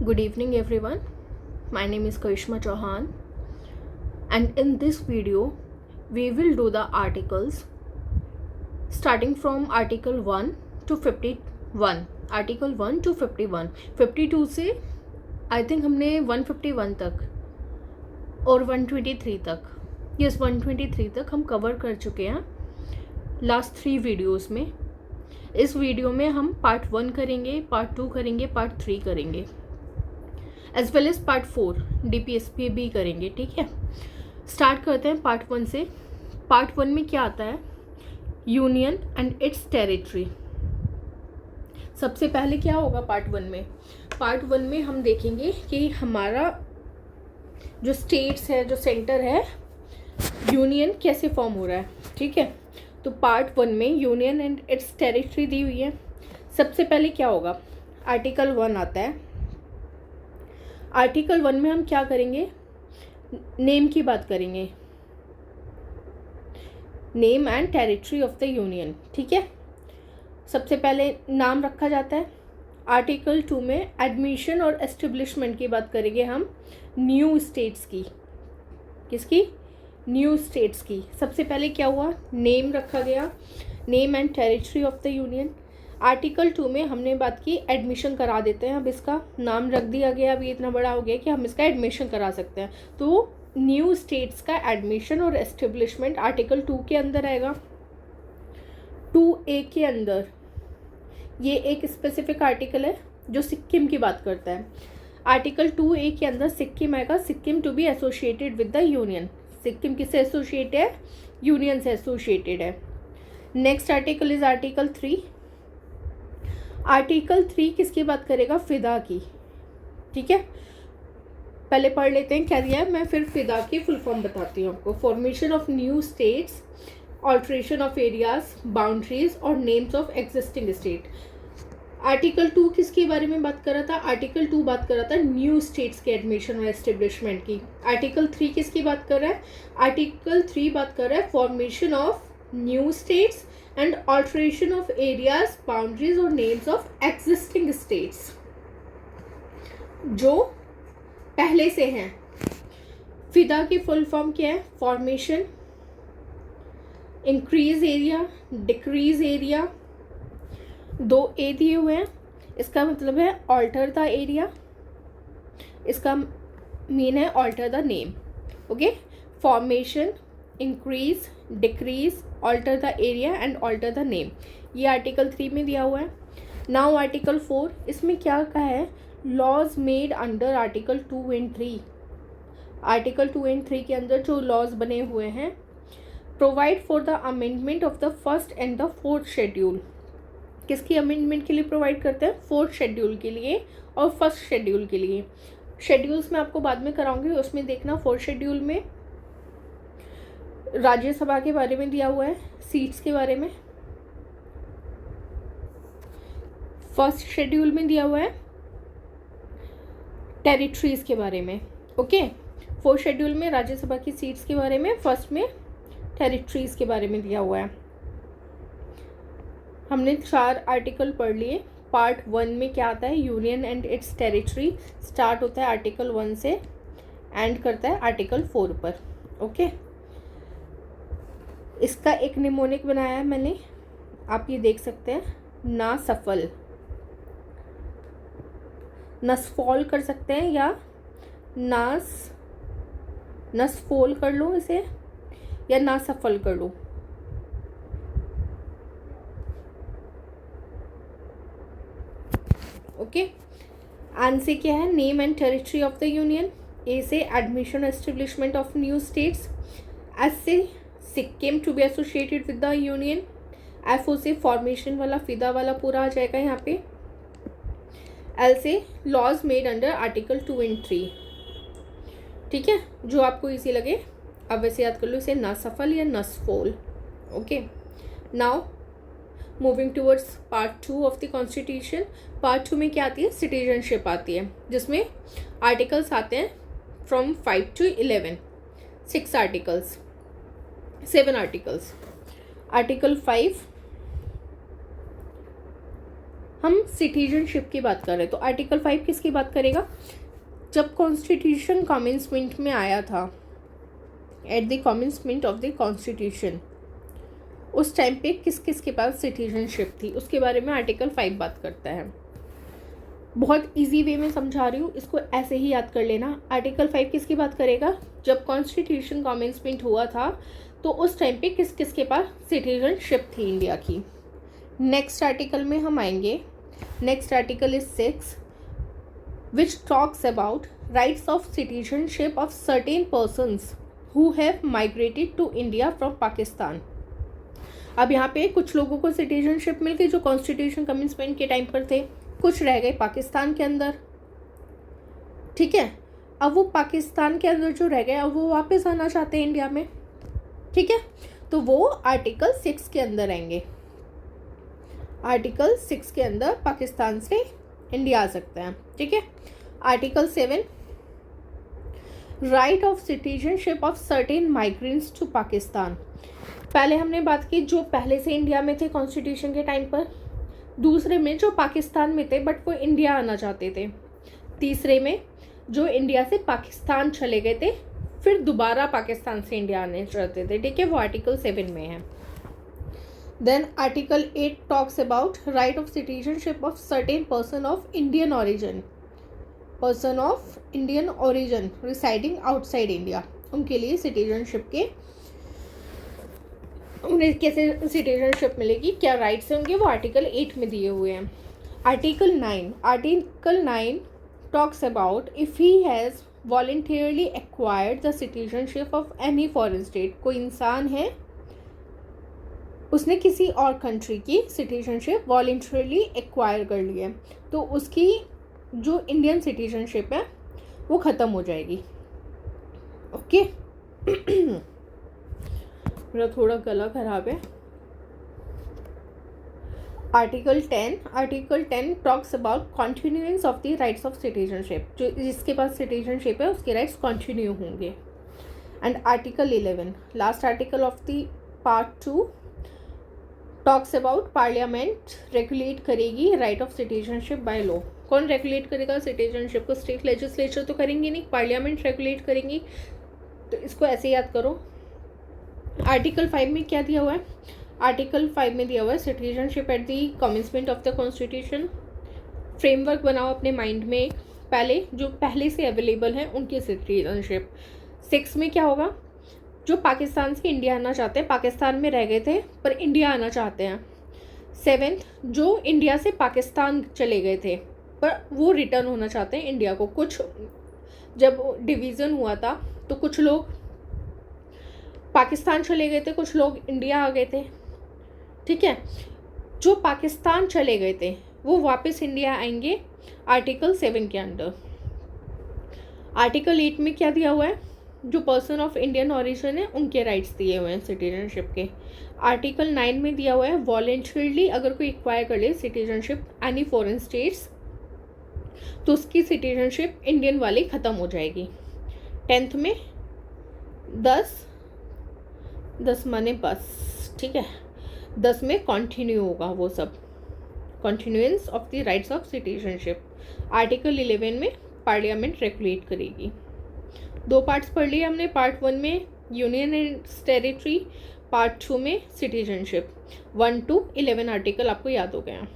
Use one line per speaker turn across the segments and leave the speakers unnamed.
Good evening everyone. My name is Karishma Chauhan, and in this video we will do the articles starting from article 1 to 51. article 1 to 51. 52 से I think हमने 151 तक और 123 तक, yes 123 तक हम cover कर चुके हैं लास्ट 3 वीडियोस में. इस वीडियो में हम पार्ट 1 करेंगे, पार्ट 2 करेंगे, पार्ट 3 करेंगे, as well as part 4 DPSP भी करेंगे. ठीक है, स्टार्ट करते हैं पार्ट 1 से. पार्ट 1 में क्या आता है? Union and it's territory. सबसे पहले क्या होगा पार्ट 1 में? पार्ट 1 में हम देखेंगे कि हमारा जो स्टेट्स है, जो सेंटर है, यूनियन कैसे फॉर्म हो रहा है. ठीक है, तो पार्ट 1 में यूनियन एंड इट्स टेरिटरी दी हुई है. सबसे पहले क्या होगा? आर्टिकल 1 आता है. आर्टिकल 1 में हम क्या करेंगे? नेम की बात करेंगे, name and territory of the union. ठीक है, सबसे पहले नाम रखा जाता है. आर्टिकल 2 में एडमिशन और एस्टेब्लिशमेंट की बात करेंगे हम न्यू स्टेट्स की. किसकी? न्यू स्टेट्स की. सबसे पहले क्या हुआ? नेम रखा गया, name and territory of the union. Article 2 में हमने बात की एडमिशन करा देते हैं. अब इसका नाम रख दिया गया, अभी इतना बड़ा हो गया कि हम इसका एडमिशन करा सकते हैं. तो न्यू स्टेट्स का एडमिशन और एस्टेब्लिशमेंट आर्टिकल 2 के अंदर आएगा. 2A के अंदर ये एक स्पेसिफिक आर्टिकल है जो सिक्किम की बात करता है. आर्टिकल 2A के अंदर सिक्किम आएगा. Sikkim to be associated with the union. Sikkim किससे एसोसिएट है? यूनियन से एसोसिएटेड है. Next article is article 3. Article 3 किसकी बात करेगा? फिदा की. ठीक है, पहले पढ़ लेते हैं क्या दिया है, मैं फिर फिदा की फुल फॉर्म बताती हूँ आपको. Formation of new states, alteration of areas, boundaries or names of existing state. Article 2 किसके बारे में बात कर रहा था? आर्टिकल 2 बात कर रहा था न्यू स्टेट्स के एडमिशन और एस्टेब्लिशमेंट की. आर्टिकल 3 किसकी बात कर रहा है? आर्टिकल 3 बात कर रहा है formation of new states and alteration of areas, boundaries or names of existing states जो पहले से हैं. फिदा की फुल फॉर्म क्या है? Formation, increase area, decrease area. 2A दिए हुए हैं, इसका मतलब है ऑल्टर द एरिया, इसका मीन है alter the name. Okay, formation, increase, decrease, alter the area and alter the name. ये आर्टिकल 3 में दिया हुआ है. नाउ आर्टिकल 4, इसमें क्या कहा है? Laws made under article 2 and 3. Article 2 and 3 के अंदर जो लॉज बने हुए हैं, provide for the amendment of the first and the fourth schedule. किसकी अमेंडमेंट के लिए प्रोवाइड करते हैं? फोर्थ शेड्यूल के लिए और फर्स्ट शेड्यूल के लिए. शेड्यूल्स में आपको बाद में कराऊंगी, उसमें देखना. फोर्थ शेड्यूल में राज्यसभा के बारे में दिया हुआ है, सीट्स के बारे में. फर्स्ट शेड्यूल में दिया हुआ है टेरिटरीज के बारे में. ओके, फोर्थ शेड्यूल में राज्यसभा की सीट्स के बारे में, फर्स्ट में टेरिटरीज के बारे में दिया हुआ है. हमने 4 आर्टिकल पढ़ लिए. पार्ट 1 में क्या आता है? Union and it's territory. Start होता है आर्टिकल 1 से, एंड करता है आर्टिकल 4 पर. ओके, इसका एक निमोनिक बनाया है मैंने, आप ये देख सकते हैं. ना सफल, नसफॉल कर सकते हैं या नसफोल कर लो इसे, या ना सफल कर लो. ओके, एन से क्या है? Name and territory of the union. A से admission establishment of new states. S से Sikkim to be associated with the union. F O से फॉर्मेशन वाला, फिदा वाला पूरा आ जाएगा यहाँ पे. Also laws made under article 2 and 3. ठीक है, जो आपको इजी लगे अब वैसे याद कर लो इसे, ना सफल या नसफोल. Okay, now moving towards part 2 of the constitution. Part 2 में क्या आती है? सिटीजनशिप आती है, जिसमें आर्टिकल्स आते हैं from 5 to 11. 6 articles, 7 articles. Article 5 हम सिटीजनशिप की बात कर रहे हैं, तो आर्टिकल 5 किसकी बात करेगा? जब कॉन्स्टिट्यूशन कमेंसमेंट में आया था, at the commencement of the constitution, उस टाइम पे किस किस के पास सिटीजनशिप थी, उसके बारे में आर्टिकल 5 बात करता है। बहुत इजी वे में समझा रही हूँ, इसको ऐसे ही याद कर लेना। आर्टिकल 5 किसकी बात करेगा? जब कॉन्स्टिट्यूशन कमेंसमेंट हुआ था तो उस टाइम पे किस किस के पास सिटीजनशिप थी इंडिया की। नेक्स्ट आर्टिकल में हम आएंगे। Next article is 6 which talks about rights of citizenship of certain persons who have migrated to India from Pakistan. अब यहाँ पे कुछ लोगों को सिटीजनशिप मिल गई जो कॉन्स्टिट्यूशन कमेंसमेंट के टाइम पर थे, कुछ रह गए पाकिस्तान के अंदर, ठीक है। अब वो पाकिस्तान के अंदर जो रह गए, अब वो वापस आना चाहते हैं इंडिया में, ठीक है, तो वो आर्टिकल 6 के अंदर आएंगे। आर्टिकल 6 के अंदर पाकिस्तान से इंडिया आ सकते हैं, ठीक है। Article 7 right of citizenship of certain migrants to Pakistan. पहले हमने बात की जो पहले से इंडिया में थे कॉन्स्टिट्यूशन के टाइम पर, दूसरे में जो पाकिस्तान में थे बट वो इंडिया आना चाहते थे, तीसरे में जो इंडिया से पाकिस्तान चले गए थे फिर दोबारा पाकिस्तान से इंडिया आने चाहते थे, ठीक है, वो आर्टिकल 7 में है। Then article 8 talks about right of citizenship of certain person of Indian origin, person of Indian origin residing outside India, उनके लिए सिटीजनशिप के, उन्हें कैसे सिटीजनशिप मिलेगी, क्या राइट्स होंगे, वो आर्टिकल 8 में दिए हुए हैं। Article 9 talks about if he has voluntarily acquired the citizenship of any foreign state. कोई इंसान है उसने किसी और कंट्री की सिटीजनशिप वॉलंटियरली एक्वायर कर ली है तो उसकी जो इंडियन सिटीजनशिप है वो ख़त्म हो जाएगी, ओके। मेरा थोड़ा गला ख़राब है। Article 10 talks about continuance of the rights of citizenship, जो जिसके पास सिटीजनशिप है उसके राइट्स कंटिन्यू होंगे। And article 11 last article of the part 2 talks about parliament regulate करेगी right of citizenship by law. कौन रेगुलेट करेगा सिटीजनशिप को? स्टेट लेजिस्लेचर तो करेंगे नहीं, पार्लियामेंट रेगुलेट करेंगी, तो इसको ऐसे याद करो। आर्टिकल 5 में क्या दिया हुआ है? आर्टिकल 5 में दिया हुआ है citizenship at the commencement of the constitution. Framework बनाओ अपने माइंड में, पहले जो पहले से अवेलेबल हैं उनकी सिटीजनशिप। 6 में क्या होगा? जो पाकिस्तान से इंडिया आना चाहते हैं, पाकिस्तान में रह गए थे पर इंडिया आना चाहते हैं। 7 जो इंडिया से पाकिस्तान चले गए थे पर वो रिटर्न होना चाहते हैं इंडिया को। कुछ जब डिवीज़न हुआ था तो कुछ लोग पाकिस्तान चले गए थे, कुछ लोग इंडिया आ गए थे, ठीक है। जो पाकिस्तान चले गए थे वो वापस इंडिया आएंगे आर्टिकल 7 के अंडर। आर्टिकल 8 में क्या दिया हुआ है? जो पर्सन ऑफ इंडियन ओरिजिन है उनके राइट्स दिए हुए हैं सिटीजनशिप के। आर्टिकल 9 में दिया हुआ है वॉलेंटरली अगर कोई एक्वायर कर ले सिटीजनशिप एनी फॉरेन स्टेट्स तो उसकी सिटीजनशिप इंडियन वाली ख़त्म हो जाएगी। 10th में 10 माने बस, ठीक है, 10 में कंटिन्यू होगा वो सब, continuance of the rights of citizenship. Article 11 में पार्लियामेंट रेगुलेट करेगी। 2 पार्ट्स पढ़ लिए हमने। पार्ट 1 में यूनियन एंड टेरिटरी, पार्ट 2 में सिटीजनशिप। 1 to 11 आर्टिकल आपको याद हो गया।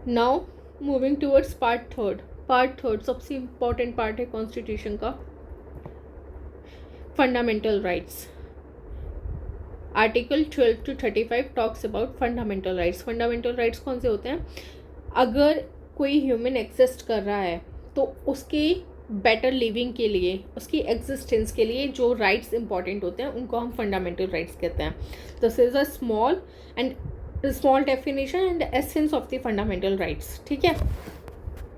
Now moving towards part 3। Part 3 सबसे इम्पॉर्टेंट पार्ट है कॉन्स्टिट्यूशन का, fundamental rights. Article 12 to 35 talks about fundamental rights. Fundamental rights कौन से होते हैं? अगर कोई ह्यूमन एग्जिस्ट कर रहा है तो उसके बेटर लिविंग के लिए, उसकी एग्जिस्टेंस के लिए जो राइट्स इंपॉर्टेंट होते हैं उनको हम फंडामेंटल राइट्स कहते हैं। This is a small definition and essence of the fundamental rights, ठीक है।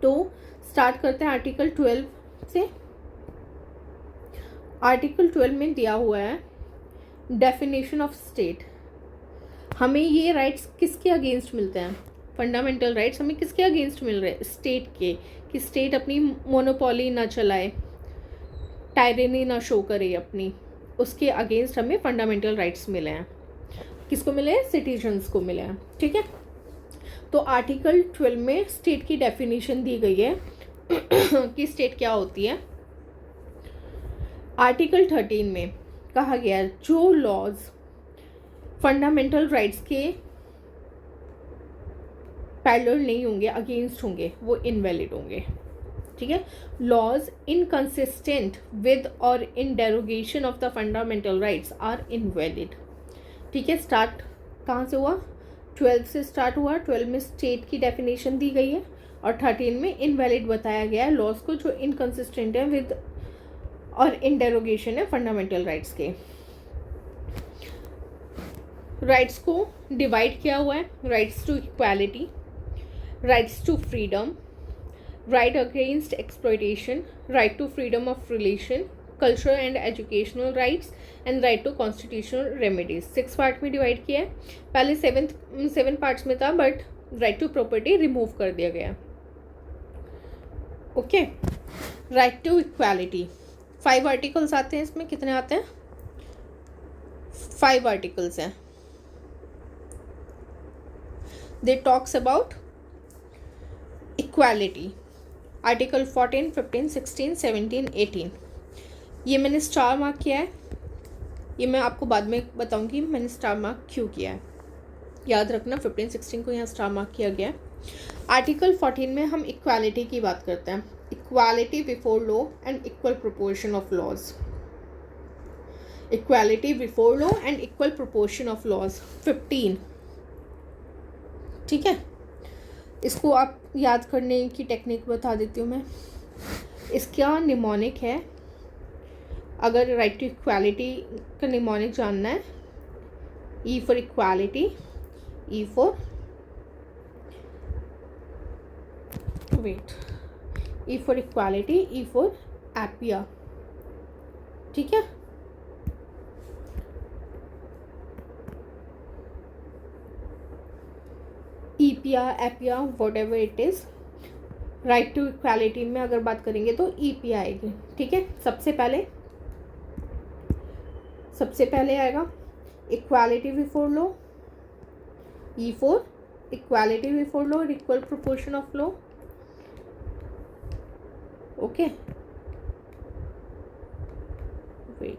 तो स्टार्ट करते हैं आर्टिकल 12 से। आर्टिकल 12 में दिया हुआ है डेफिनेशन ऑफ स्टेट। हमें ये राइट्स किसके अगेंस्ट मिलते हैं? फंडामेंटल राइट्स हमें किसके अगेंस्ट मिल रहे हैं? स्टेट के, कि स्टेट अपनी मोनोपोली ना चलाए, टायरेनी ना शो करे अपनी, उसके अगेंस्ट हमें फंडामेंटल राइट्स मिले हैं। किसको मिले हैं? सिटीजन्स को मिले हैं, ठीक है। तो आर्टिकल 12 में स्टेट की डेफिनेशन दी गई है कि स्टेट क्या होती है। आर्टिकल 13 में कहा गया है जो लॉज फंडामेंटल राइट्स के पैरेलल नहीं होंगे, अगेंस्ट होंगे, वो इनवैलिड होंगे। ठीक है, लॉज इनकंसिस्टेंट विद और in derogation of the fundamental rights are invalid. ठीक है, स्टार्ट कहाँ से हुआ? 12 से स्टार्ट हुआ। 12 में स्टेट की डेफिनेशन दी गई है और 13 में इनवैलिड बताया गया है लॉज को जो इनकंसिस्टेंट है विद और इन डेरोगेशन है फंडामेंटल राइट्स के। राइट्स को डिवाइड किया हुआ है, rights to equality, rights to freedom, right against exploitation, right to freedom of relation, cultural and educational rights and right to constitutional remedies। 6 part में divide किया है। पहले 7 पार्ट्स में था but right to property remove कर दिया गया। Okay, right to equality 5 articles आते हैं इसमें। कितने आते हैं? 5 आर्टिकल्स हैं। They talks about equality. Article 14, 15, 16, 17, 18। ये मैंने स्टार मार्क किया है, ये मैं आपको बाद में बताऊंगी मैंने स्टार मार्क क्यों किया है। याद रखना 15, 16 को यहाँ स्टार मार्क किया गया है। आर्टिकल 14 में हम इक्वालिटी की बात करते हैं। Equality before law and equal proportion of laws. Equality before law and equal proportion of laws 15। ठीक है, इसको आप याद करने की टेक्निक बता देती हूँ मैं। इसका निमोनिक है, अगर राइट टू इक्वालिटी का निमोनिक जानना है, E for equality, E for E for equality, E for एपिया। ठीक है, ईपिया, एपिया, whatever it is. Right to equality में अगर बात करेंगे तो ईपिया आएगी। ठीक है, सबसे पहले आएगा equality before law, E for equality before law, equal proportion of law. Okay, wait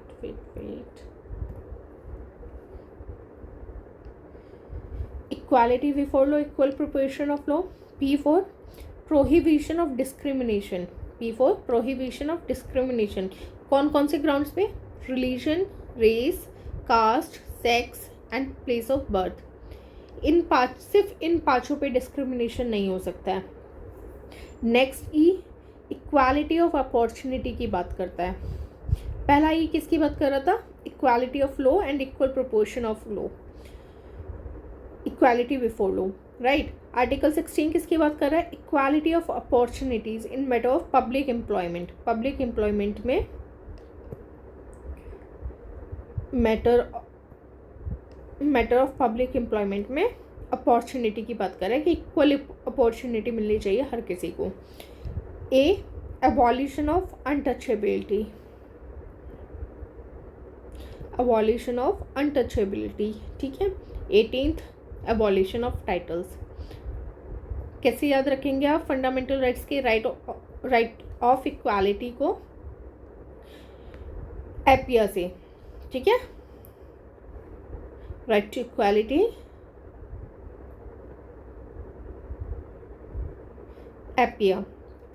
equality before law, equal proportion of law. P for prohibition of discrimination, P for prohibition of discrimination. कौन कौन से grounds पे? Religion, race, caste, sex and place of birth. सिर्फ इन पांचों पे discrimination नहीं हो सकता है। Next E equality of opportunity की बात करता है। पहला ई किसकी बात कर रहा था? Equality of law and equal proportion of law, equality before law, right. Article 16 किसकी बात कर रहा है? Equality of opportunities in matter of public employment. Public employment में मैटर ऑफ पब्लिक एम्प्लॉयमेंट में अपॉर्चुनिटी की बात कर रहा है कि इक्वल अपॉर्चुनिटी मिलनी चाहिए हर किसी को। A abolition of untouchability, abolition of untouchability. ठीक है, 18th एबॉलिशन ऑफ टाइटल्स। कैसे याद रखेंगे आप फंडामेंटल राइट्स के? राइट ऑफ इक्वालिटी को एपिया से। ठीक है, राइट टू इक्वालिटी एपिया।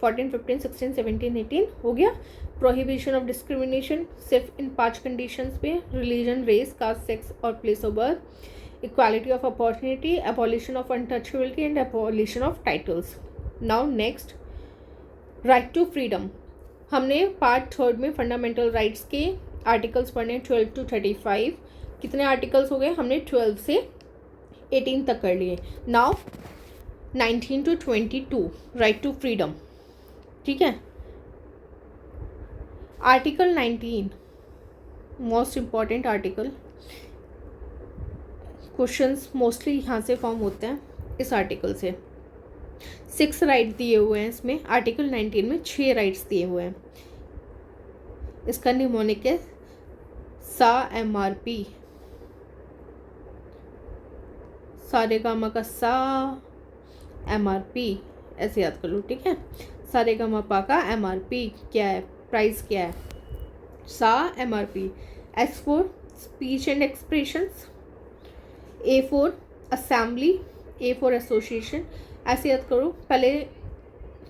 14, 15, 16, 17, 18 हो गया। प्रोहिबिशन ऑफ डिस्क्रिमिनेशन सिर्फ इन 5 कंडीशंस पे: रिलीजन, रेस, कास्ट, सेक्स और place of birth. Equality of opportunity, abolition of untouchability and abolition of titles. Now next, right to freedom. हमने पार्ट 3 में फंडामेंटल राइट्स के articles पढ़ने 12 to 35। कितने articles हो गए? हमने 12 से 18 तक कर लिए। Now 19 to 22 right to freedom. ठीक है, article 19 most important article. Questions mostly यहाँ से फॉर्म होते हैं इस आर्टिकल से। 6 राइट दिए हुए हैं इसमें। आर्टिकल 19 में 6 राइट्स दिए हुए हैं। इसका निमोनिक है सा MRP, सारेगामा का सा, MRP, ऐसे याद कर लो, ठीक है। सारेगामापा का MRP क्या है, प्राइस क्या है, सा MRP। S for speech and expressions, A for assembly, A for association, ऐसे याद करो। पहले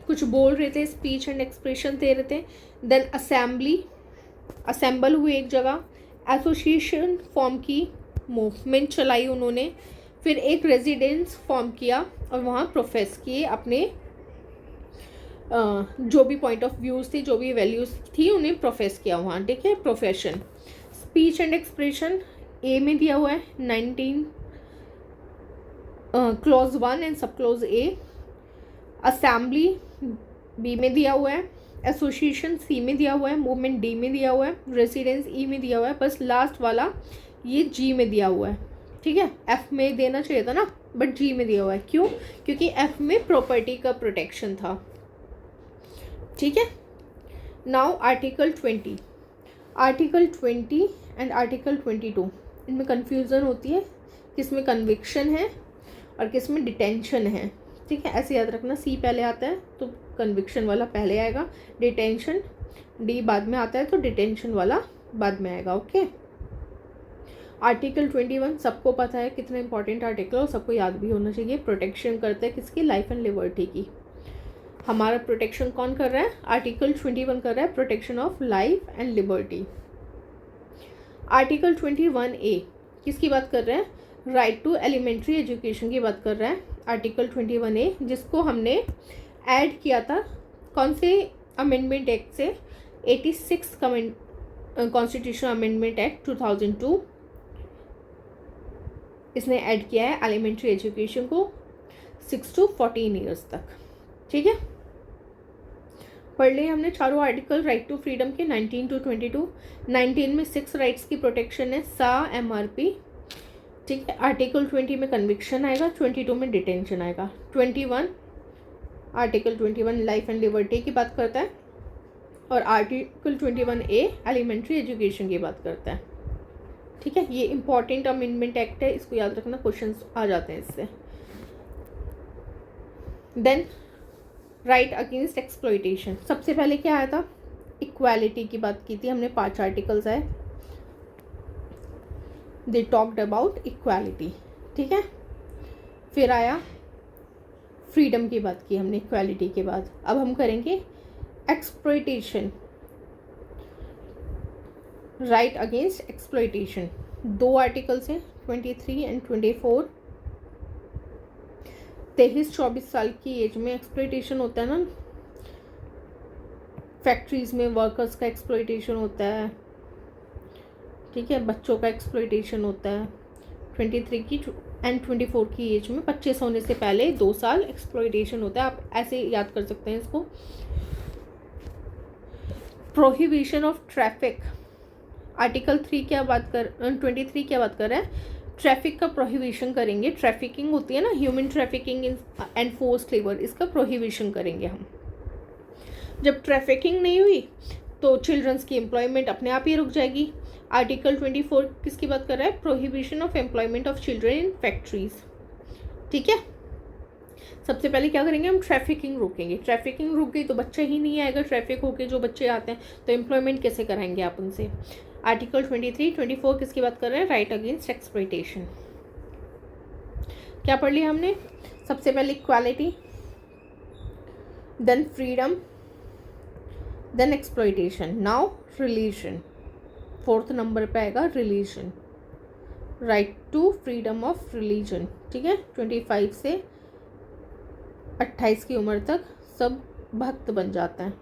कुछ बोल रहे थे, स्पीच एंड एक्सप्रेशन दे रहे थे, देन असेंबली, असेंबल हुए एक जगह, एसोसिएशन फॉर्म की, मूवमेंट चलाई उन्होंने, फिर एक रेजिडेंस फॉर्म किया और वहाँ प्रोफेस किए अपने जो भी पॉइंट ऑफ व्यूज़ थी, जो भी वैल्यूज़ थी, उन्हें प्रोफेस किया वहाँ, ठीक है। Profession, speech and expression a में दिया हुआ है 19 clause 1 and sub clause A, assembly B में दिया हुआ है, एसोसिएशन सी में दिया हुआ है, मूवमेंट डी में दिया हुआ है, रेसिडेंस ई में दिया हुआ है, बस लास्ट वाला ये जी में दिया हुआ है, ठीक है। एफ में देना चाहिए था ना, बट जी में दिया हुआ है, क्यों? क्योंकि एफ में प्रॉपर्टी का प्रोटेक्शन था, ठीक है। Now article 20, article 20 and article 22, इनमें कन्फ्यूज़न होती है, किस में कन्विक्शन है और किस में डिटेंशन है, ठीक है। ऐसे याद रखना, सी पहले आता है तो कन्विक्शन वाला पहले आएगा, डिटेंशन डी बाद में आता है तो डिटेंशन वाला बाद में आएगा, ओके। आर्टिकल 21 सबको पता है कितना इंपॉर्टेंट आर्टिकल, और सबको याद भी होना चाहिए। प्रोटेक्शन करता है किसकी, लाइफ एंड लिबर्टी की। हमारा प्रोटेक्शन कौन कर रहा है, आर्टिकल 21 कर रहा है, protection of life and liberty. Article 21A किसकी बात कर रहे हैं, राइट टू एलिमेंट्री एजुकेशन की बात कर रहा है। आर्टिकल 21A जिसको हमने ऐड किया था कौन से अमेंडमेंट एक्ट से, 86 कॉन्स्टिट्यूशन अमेंडमेंट एक्ट 2002, इसने ऐड किया है एलिमेंट्री एजुकेशन को 6 to 14 ईयर्स तक, ठीक है। पढ़ लिए हमने चारों आर्टिकल राइट टू फ्रीडम के 19 to 22। 19 में 6 राइट्स की प्रोटेक्शन है, सा MRP, ठीक है। आर्टिकल 20 में कन्विक्शन आएगा, 22 में डिटेंशन आएगा। 21 आर्टिकल 21 लाइफ एंड लिबर्टी की बात करता है, और आर्टिकल 21A एलिमेंट्री एजुकेशन की बात करता है, ठीक है। ये इंपॉर्टेंट अमेंडमेंट एक्ट है, इसको याद रखना, क्वेश्चंस आ जाते हैं इससे। देन राइट अगेंस्ट एक्सप्लॉइटेशन, सबसे पहले क्या आया था, इक्वालिटी की बात की थी हमने, 5 आर्टिकल्स आए, दे टॉक्ड अबाउट इक्वालिटी, ठीक है। फिर आया फ्रीडम की बात की हमने इक्वालिटी के बाद। अब हम करेंगे exploitation, right against exploitation. 2 articles हैं, 23 एंड 24। 23-24 साल की एज में एक्सप्लॉइटेशन होता है ना, फैक्ट्रीज में वर्कर्स का एक्सप्लॉइटेशन होता है, ठीक है, बच्चों का एक्सप्लॉइटेशन होता है। 23 की एंड 24 की एज में 25 होने से पहले 2 साल एक्सप्लॉइटेशन होता है, आप ऐसे याद कर सकते हैं इसको। प्रोहिबिशन ऑफ ट्रैफिक, आर्टिकल 3 क्या बात कर 23 क्या बात कर रहा है, ट्रैफिक का प्रोहिबिशन करेंगे। ट्रैफिकिंग होती है ना, human trafficking and forced labour, इसका प्रोहिबिशन करेंगे हम। जब ट्रैफिकिंग नहीं हुई तो चिल्ड्रंस की एम्प्लॉयमेंट अपने आप ही रुक जाएगी। आर्टिकल 24 किसकी बात कर रहा है, prohibition of employment of children in factories, ठीक है। सबसे पहले क्या करेंगे हम, ट्रैफिकिंग रोकेंगे। ट्रैफिकिंग रुक गई तो बच्चा ही नहीं आएगा, ट्रैफिक होके जो बच्चे आते हैं तो एम्प्लॉयमेंट कैसे कराएंगे आप उनसे। आर्टिकल 23, 24 किसकी बात कर रहे हैं, राइट अगेंस्ट एक्सप्लॉइटेशन। क्या पढ़ लिया हमने, सबसे पहले equality, then freedom, then exploitation, now religion. 4th number पे आएगा religion, right to freedom of religion, ठीक है। 25 से 28 की उम्र तक सब भक्त बन जाता है,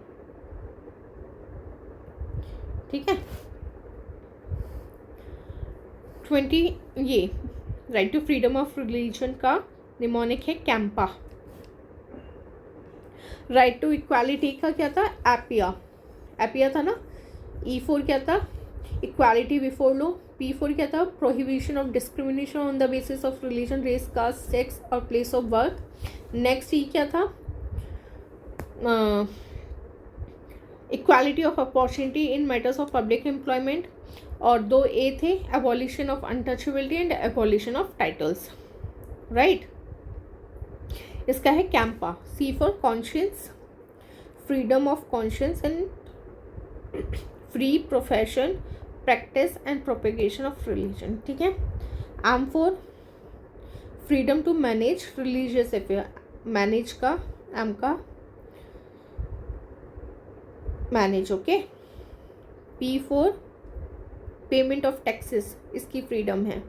ठीक है। 20 ये right to freedom of religion का निमोनिक है कैंपा। राइट टू इक्वालिटी का क्या था, एपिया, एपिया था ना। E4 क्या था, इक्वालिटी बिफोर लॉ। P4 क्या था, prohibition of discrimination on the basis of religion, race, caste, sex और place of work. Next E क्या था, equality of opportunity in matters of public employment. और 2 A थे, abolition of untouchability and abolition of titles, right. इसका है कैंपा, C for conscience, freedom of conscience and free profession, practice and propagation of religion, ठीक है। M for freedom to manage religious affair, manage का M का manage, okay. P for payment of taxes, इसकी freedom है।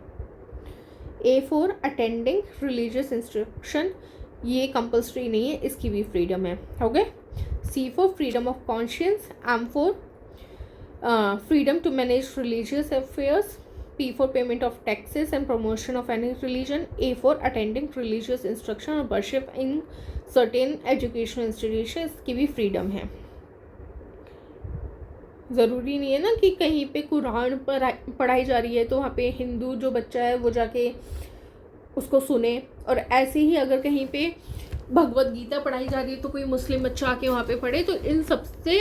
A for attending religious instruction, ये compulsory नहीं है, इसकी भी फ्रीडम है, हो गए। C for freedom of conscience, M for freedom to manage religious affairs, P for payment of taxes and promotion of any religion, A for attending religious instruction or worship in certain educational institutions, की भी freedom है। ज़रूरी नहीं है ना कि कहीं पे कुरान पढ़ाई जा रही है तो वहाँ पे हिंदू जो बच्चा है वो जाके उसको सुने, और ऐसे ही अगर कहीं पे भगवत गीता पढ़ाई जा रही है तो कोई मुस्लिम बच्चा आके वहाँ पे पढ़े, तो इन सबसे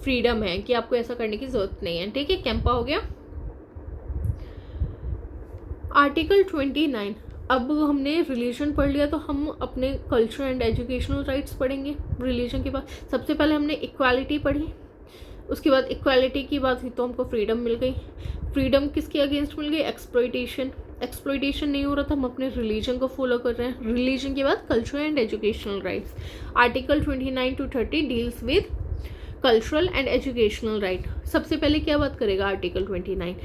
फ्रीडम है कि आपको ऐसा करने की ज़रूरत नहीं है, ठीक है। कैंपा हो गया। आर्टिकल 29, अब हमने रिलीजन पढ़ लिया तो हम अपने कल्चर एंड एजुकेशनल राइट्स पढ़ेंगे। रिलीजन के बाद सबसे पहले हमने इक्वालिटी पढ़ी, उसके बाद इक्वालिटी की बात हुई तो हमको फ्रीडम मिल गई। फ्रीडम किसके अगेंस्ट मिल गई? एक्सप्लॉइटेशन। एक्सप्लॉइटेशन नहीं हो रहा था, हम अपने रिलीजन को फॉलो कर रहे हैं। रिलीजन के बाद culture and educational rights. Article 29 to 30 deals with cultural and educational right. सबसे पहले क्या बात करेगा आर्टिकल 29?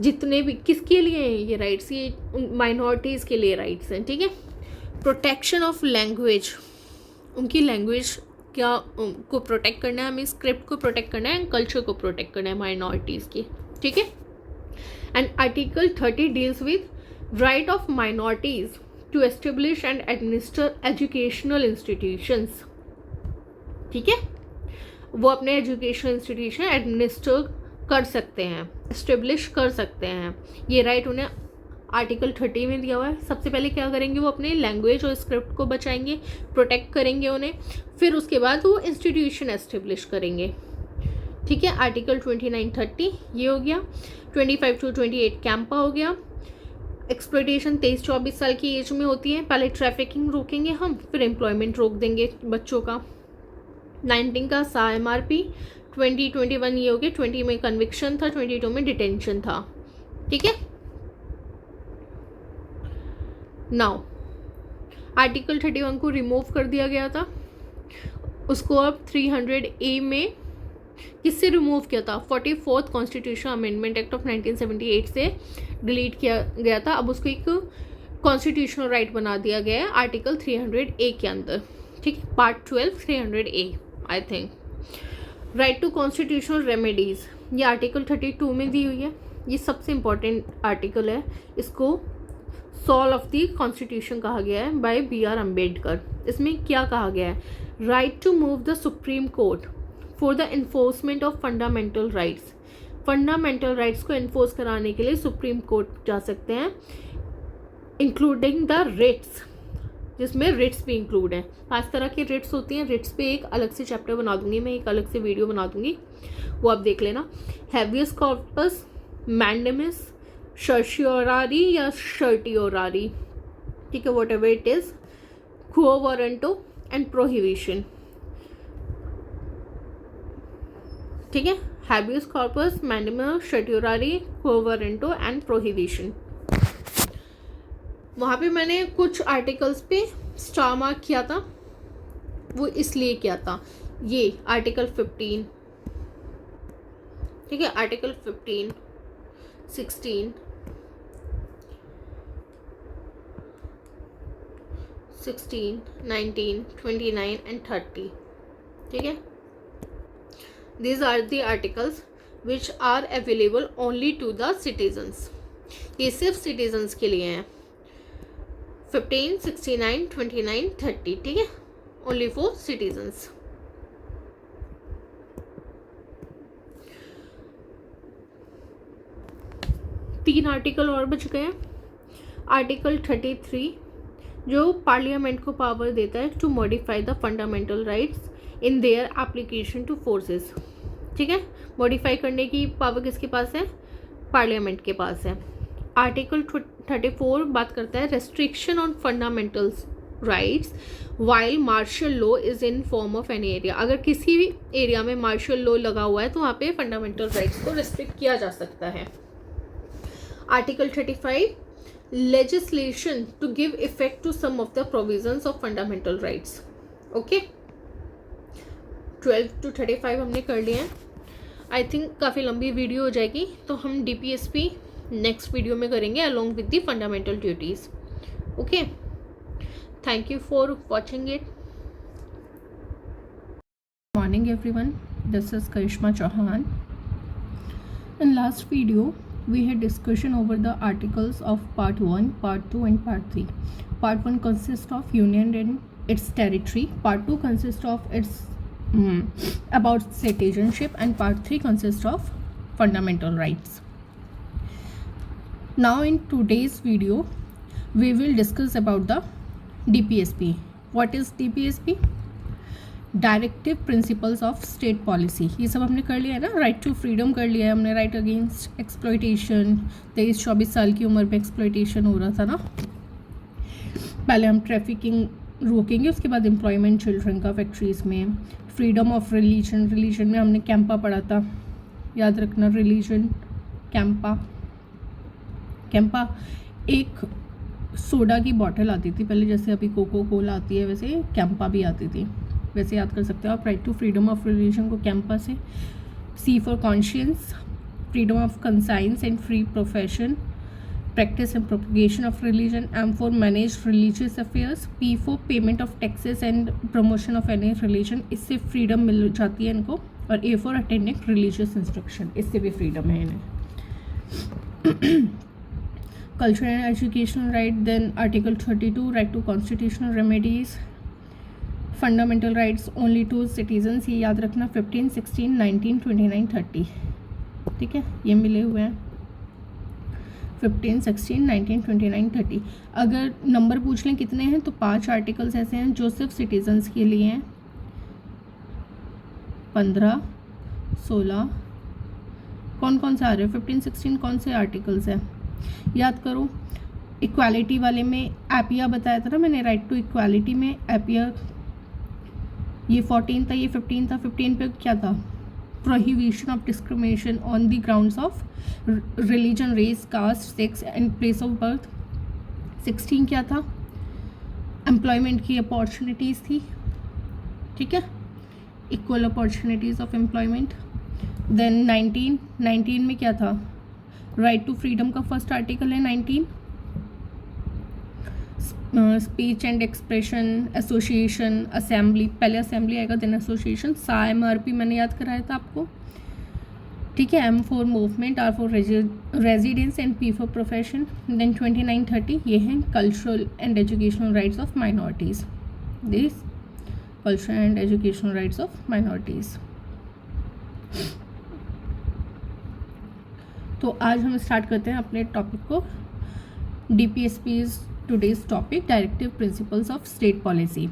जितने भी किसके लिए हैं ये राइट्स? ये माइनॉरिटीज़ के लिए राइट्स हैं, ठीक है। प्रोटेक्शन ऑफ लैंग्वेज, उनकी लैंग्वेज क्या को प्रोटेक्ट करना है, हमें स्क्रिप्ट को प्रोटेक्ट करना है, कल्चर को प्रोटेक्ट करना है माइनॉरिटीज़ की, ठीक है। And article 30 deals with right of minorities to establish and administer educational institutions, ठीक है। वो अपने एजुकेशनल इंस्टीट्यूशन एडमिनिस्टर कर सकते हैं, एस्टेब्लिश कर सकते हैं, ये राइट उन्हें आर्टिकल 30 में दिया हुआ है। सबसे पहले क्या करेंगे? वो अपने लैंग्वेज और स्क्रिप्ट को बचाएंगे, प्रोटेक्ट करेंगे उन्हें, फिर उसके बाद वो इंस्टीट्यूशन एस्टेब्लिश करेंगे, ठीक है। आर्टिकल 29-30 ये हो गया। 25 to 28 कैंपा हो गया। एक्सप्लॉइटेशन 23-24 साल की एज में होती है। पहले ट्रैफिकिंग रोकेंगे हम, फिर एम्प्लॉयमेंट रोक देंगे बच्चों का। 19 का SAMRP। 20-21 ये हो गया। 20 में कन्विक्शन था, 22 में डिटेंशन था, ठीक है। नाउ आर्टिकल 31 को रिमूव कर दिया गया था, उसको अब 300A में किससे रिमूव किया था? 44th constitution amendment act of 1978 से डिलीट किया गया था। अब उसको एक कॉन्स्टिट्यूशनल राइट बना दिया गया है आर्टिकल 300A के अंदर, ठीक है। Part 12 300A I think. Right to constitutional remedies, ये आर्टिकल 32 में दी हुई है। ये सबसे इम्पॉर्टेंट आर्टिकल है, इसको सोल ऑफ द कॉन्स्टिट्यूशन कहा गया है बाय BR अम्बेडकर। इसमें क्या कहा गया है? Right to move the supreme court for the enforcement of fundamental rights. Fundamental rights को इन्फोर्स कराने के लिए सुप्रीम कोर्ट जा सकते हैं, इंक्लूडिंग द रिट्स, जिसमें रिट्स भी इंक्लूड हैं। 5 तरह की रिट्स होती हैं। रिट्स पे एक अलग से चैप्टर बना दूंगी मैं, एक अलग से वीडियो बना दूंगी, वो आप देख लेना। हैबियस कॉर्पस, मैंडेमिस, सर्शियोरारी या शर्टियोरारी, ठीक है, whatever it is, quo warranto and prohibition, ठीक है। Habeas corpus, mandamus, certiorari, quo warranto and prohibition. वहाँ पे मैंने कुछ आर्टिकल्स पे स्टार मार्क किया था, वो इसलिए किया था। ये आर्टिकल 15, ठीक है, आर्टिकल 15, 16, 19, 29 एंड 30, ठीक है। These are the articles which are available only to the citizens. ये सिर्फ सिटीजन्स के लिए हैं। 15, 69, 29, 30, ठीक है, ओनली फॉर सिटीजन्स। तीन आर्टिकल और बच गए हैं। आर्टिकल 33 जो पार्लियामेंट को पावर देता है to modify the fundamental rights in their application to forces, ठीक है। मॉडिफाई करने की पावर किसके पास है? पार्लियामेंट के पास है। आर्टिकल 34 बात करता है restriction on fundamental rights while martial law is in form of any area. अगर किसी भी एरिया में मार्शल लॉ लगा हुआ है तो वहाँ पे फंडामेंटल राइट्स को रिस्ट्रिक्ट किया जा सकता है। Article 35 legislation to give effect to some of the provisions of fundamental rights। Okay 12 to 35 हमने कर लिए हैं। आई थिंक काफ़ी लंबी वीडियो हो जाएगी, तो हम DPSP नेक्स्ट वीडियो में करेंगे along with the fundamental duties. Okay, thank you for watching it. Morning everyone, this is Karishma Chauhan. In last video we had discussion over the articles of part 1, part 2 and part 3. Part 1 consists of union and its territory, part 2 consists of its about citizenship, and part 3 consists of fundamental rights. Now in today's video we will discuss about the DPSP. What is DPSP? Directive principles of state policy. ये सब हमने कर लिया है ना। Right to freedom कर लिया है हमने, राइट अगेंस्ट एक्सप्लॉयटेशन। 23-24 साल की उम्र में एक्सप्लॉयटेशन हो रहा था ना। पहले हम ट्रैफिकिंग रोकेंगे, उसके बाद एम्प्लॉयमेंट चिल्ड्रन का फैक्ट्रीज़ में। फ्रीडम ऑफ रिलीजन, रिलीजन में हमने कैंपा पढ़ा था, याद रखना। रिलीजन कैंपा, कैंपा एक सोडा की बॉटल आती थी पहले, जैसे अभी कोको कोला आती है वैसे कैंपा भी आती थी, वैसे याद कर सकते हो आप। Right to freedom of religion को कैंपा से। C for conscience, freedom of conscience and free profession, practice and propagation of religion. M for manage religious affairs. P for payment of taxes and promotion of any religion, इससे freedom मिल जाती है इनको। और A for attending religious instruction, इससे भी freedom है इन्हें। Cultural and educational right. Then article 32 right to constitutional remedies. Fundamental rights only to citizens, ये याद रखना। 15, 16, 19, 29, 30, ठीक है, ये मिले हुए हैं। 15, 16, 19, 29, 30। अगर नंबर पूछ लें कितने हैं, तो 5 आर्टिकल्स ऐसे हैं जो सिर्फ सिटीजन्स के लिए हैं। 15, 16, कौन कौन से आ रहे हैं? 15, 16 कौन से आर्टिकल्स हैं याद करो। इक्वालिटी वाले में एपिया बताया था ना मैंने, राइट टू इक्वालिटी में एपिया, ये 14 था, ये 15 था। 15 पे क्या था? Prohibition of discrimination on the grounds of religion, race, caste, sex and place of birth. 16 क्या था? एम्प्लॉयमेंट की अपॉर्चुनिटीज़ थी, ठीक है, equal opportunities of employment. Then 19 में क्या था? राइट टू फ्रीडम का फर्स्ट आर्टिकल है 19। Speech and expression, association, assembly, पहले असेंबली आएगा देन एसोसिएशन। MRP मैंने याद कराया था आपको, ठीक है। M for movement, R for residence and P for profession. Then 29, 30 ये हैं cultural and educational rights of minorities. This cultural and educational rights of minorities. तो आज हम स्टार्ट करते हैं अपने टॉपिक को। DPSP's today's topic directive principles of state policy.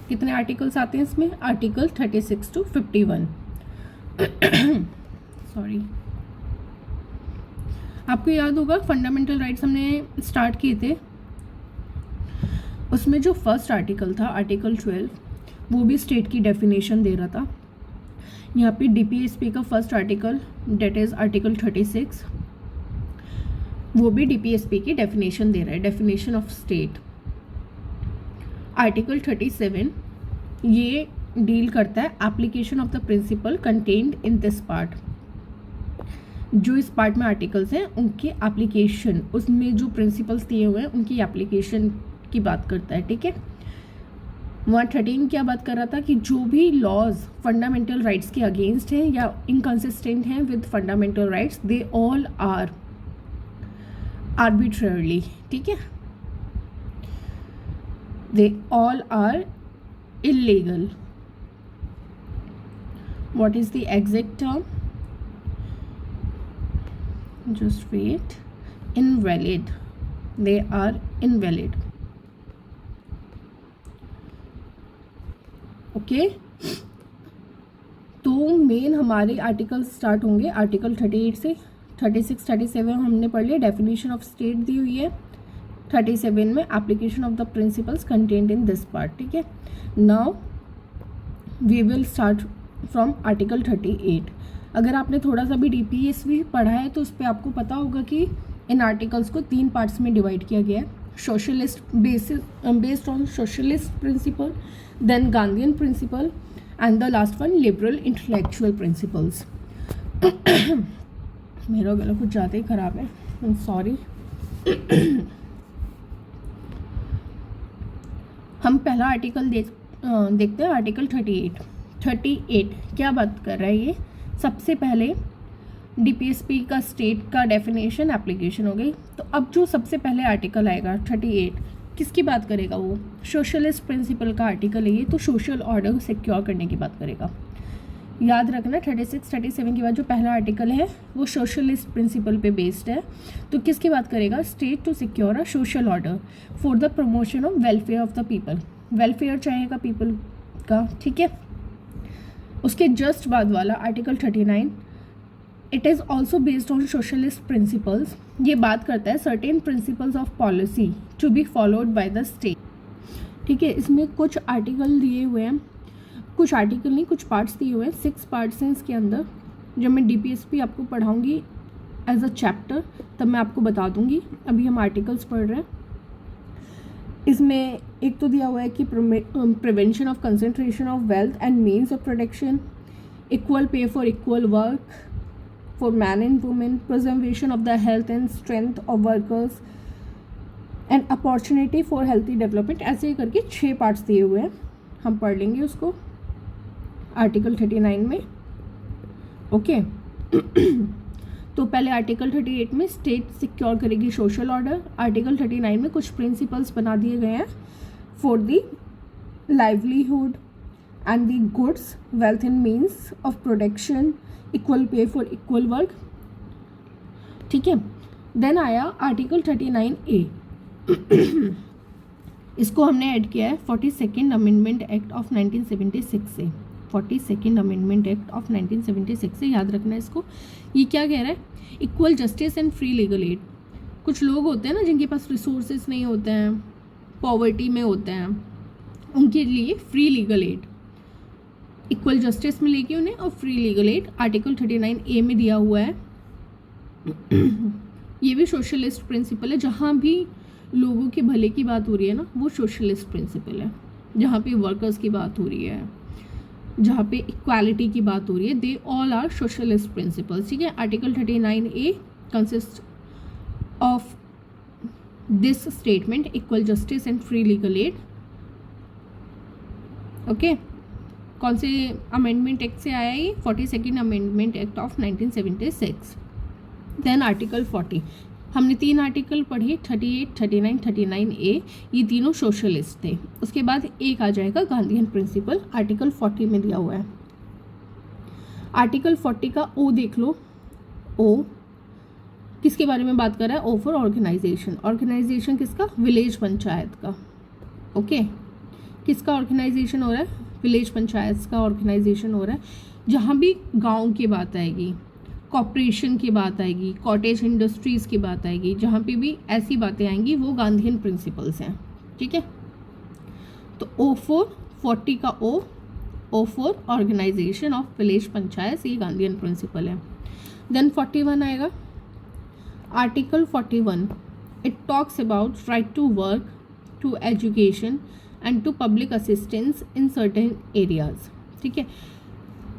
कितने आर्टिकल्स आते हैं इसमें? Article 36 to 51। सॉरी, आपको याद होगा फंडामेंटल राइट्स हमने स्टार्ट किए थे, उसमें जो फर्स्ट आर्टिकल था आर्टिकल 12, वो भी स्टेट की डेफिनेशन दे रहा था। यहाँ पे DPSP का first article that is article 36, वो भी DPSP की डेफिनेशन दे रहा है, डेफिनेशन ऑफ स्टेट। आर्टिकल 37 ये डील करता है application of the principle contained in this part. जो इस पार्ट में आर्टिकल्स हैं उनके एप्लीकेशन, उसमें जो प्रिंसिपल्स दिए हुए हैं उनकी एप्लीकेशन की बात करता है, ठीक है। वहाँ 13 क्या बात कर रहा था कि जो भी लॉज फंडामेंटल राइट्स के अगेंस्ट हैं या इनकन्सिस्टेंट हैं with fundamental rights, they all are arbitrarily, ठीक है, they all are illegal. What is the exact term? Just wait, invalid, they are invalid, okay. तो मेन हमारे आर्टिकल स्टार्ट होंगे article 38 से। 36, 37 हमने पढ़ लिया, डेफिनेशन ऑफ स्टेट दी हुई है। 37 में application of the principles content in this part, ठीक है। Now we will start from article 38। अगर आपने थोड़ा सा भी DPS भी पढ़ा है तो उस पर आपको पता होगा कि इन आर्टिकल्स को 3 पार्ट्स में डिवाइड किया गया है, socialist based on socialist principle, then Gandhian principle and the last one liberal intellectual principles. मेरा गला कुछ ज़्यादा ही ख़राब है, आई एम सॉरी। हम पहला आर्टिकल देखते हैं, आर्टिकल 38 क्या बात कर रहा है ये। सबसे पहले DPSP का स्टेट का डेफिनेशन एप्लीकेशन हो गई। तो अब जो सबसे पहले आर्टिकल आएगा 38 किसकी बात करेगा, वो सोशलिस्ट प्रिंसिपल का आर्टिकल है ये, तो सोशल ऑर्डर सिक्योर करने की बात करेगा। याद रखना 36 37 के बाद जो पहला आर्टिकल है वो सोशलिस्ट प्रिंसिपल पे बेस्ड है। तो किसकी बात करेगा, state to secure a social order for the promotion of welfare of the people, welfare चाहेगा पीपल का, ठीक है। उसके जस्ट बाद वाला article 39, it is also based on socialist principles. ये बात करता है certain principles of policy to be followed by the state, ठीक है। इसमें कुछ आर्टिकल दिए हुए हैं, कुछ आर्टिकल नहीं कुछ पार्ट्स दिए हुए हैं, 6 पार्ट्स हैं इसके अंदर। जब मैं DPSP आपको पढ़ाऊँगी एज अ चैप्टर तब मैं आपको बता दूँगी, अभी हम आर्टिकल्स पढ़ रहे हैं। इसमें एक तो दिया हुआ है कि prevention of concentration of wealth and means of production, equal pay for equal work for man and women, preservation of the health and strength of workers and opportunity for healthy development. ऐसे ही करके 6 parts दिए हुए हैं, हम पढ़ लेंगे उसको article 39 में, ओके। तो पहले आर्टिकल 38 में स्टेट सिक्योर करेगी सोशल ऑर्डर, आर्टिकल 39 में कुछ प्रिंसिपल्स बना दिए गए हैं for the livelihood and the goods, wealth and means of production, equal pay for equal work, ठीक है। देन आया आर्टिकल 39A। इसको हमने ऐड किया है 42nd अमेंडमेंट एक्ट ऑफ 1976 से, 42nd अमेंडमेंट एक्ट ऑफ 1976 से, याद रखना इसको। ये क्या कह रहा है, equal justice and free legal add. कुछ लोग होते हैं ना जिनके पास रिसोर्सेज नहीं होते हैं, पॉवर्टी में होते हैं, उनके लिए free legal add, equal justice मिलेगी उन्हें और free legal add article 39A में दिया हुआ है। ये भी सोशलिस्ट प्रिंसिपल है, जहाँ भी लोगों के भले की बात हो रही है ना वो सोशलिस्ट प्रिंसिपल है। जहाँ पे वर्कर्स की बात हो रही है, जहाँ पे इक्वालिटी की बात हो रही है, they all are socialist principles, ठीक है। Article 39A consist of this statement, equal justice and free legal aid, okay. कौन से अमेंडमेंट एक्ट से आया ये, 42nd amendment act of 1976। Then article 40, हमने 3 आर्टिकल पढ़े, 38, 39, 39A, ये तीनों सोशलिस्ट थे। उसके बाद एक आ जाएगा गांधीयन प्रिंसिपल, आर्टिकल 40 में दिया हुआ है। आर्टिकल 40 का O देख लो, O किसके बारे में बात कर रहा है, O फॉर ऑर्गेनाइजेशन। ऑर्गेनाइजेशन किसका, विलेज पंचायत का, ओके। किसका ऑर्गेनाइजेशन हो रहा है, विलेज पंचायत का ऑर्गेनाइजेशन हो रहा है। जहाँ भी गाँव की बात आएगी, कॉर्पोरेशन की बात आएगी, कॉटेज इंडस्ट्रीज़ की बात आएगी, जहाँ पे भी ऐसी बातें आएंगी वो गांधीयन प्रिंसिपल्स हैं, ठीक है। तो O फॉर 40 का O for organisation of village panchayat, ये गांधीयन प्रिंसिपल है। देन 41 आएगा, article 41, it talks about right to work, to education and to public assistance in certain areas, ठीक है।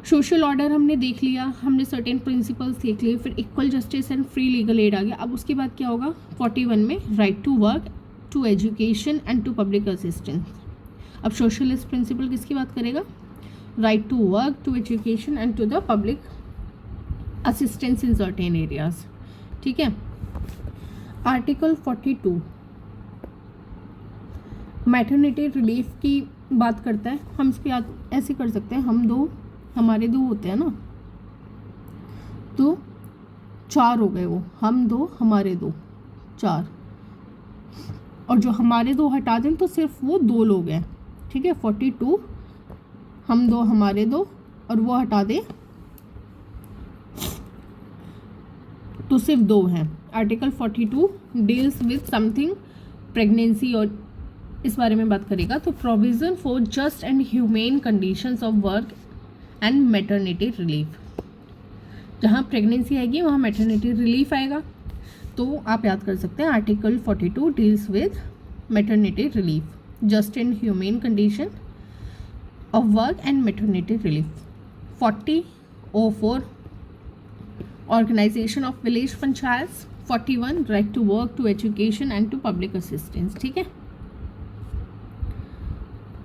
सोशल ऑर्डर हमने देख लिया, हमने सर्टेन प्रिंसिपल्स देख लिए, फिर equal justice and free legal aid आ गया। अब उसके बाद क्या होगा, 41 में right to work, to education and to public assistance. अब सोशलिस्ट प्रिंसिपल किसकी बात करेगा, right to work, to education and to the public assistance in certain areas, ठीक है। आर्टिकल 42 मैटरनिटी रिलीफ की बात करता है। हम इसके याद ऐसे कर सकते हैं, हमारे दो होते हैं ना, तो 4 हो गए वो, हम 2 हमारे 2 4, और जो हमारे 2 हटा दें तो सिर्फ वो 2 लोग हैं, ठीक है। 42 हम 2 हमारे 2 और वो हटा दें तो सिर्फ 2 हैं। Article 42 deals with something pregnancy और इस बारे में बात करेगा, तो provision for just and humane conditions of work and maternity relief, जहाँ प्रेगनेंसी आएगी वहाँ मैटरनिटी रिलीफ आएगा। तो आप याद कर सकते हैं article 42 deals with maternity relief, just and humane condition of work and maternity relief. 40 organisation of village panchayat. 41 right to work, to education and to public assistance. ठीक है,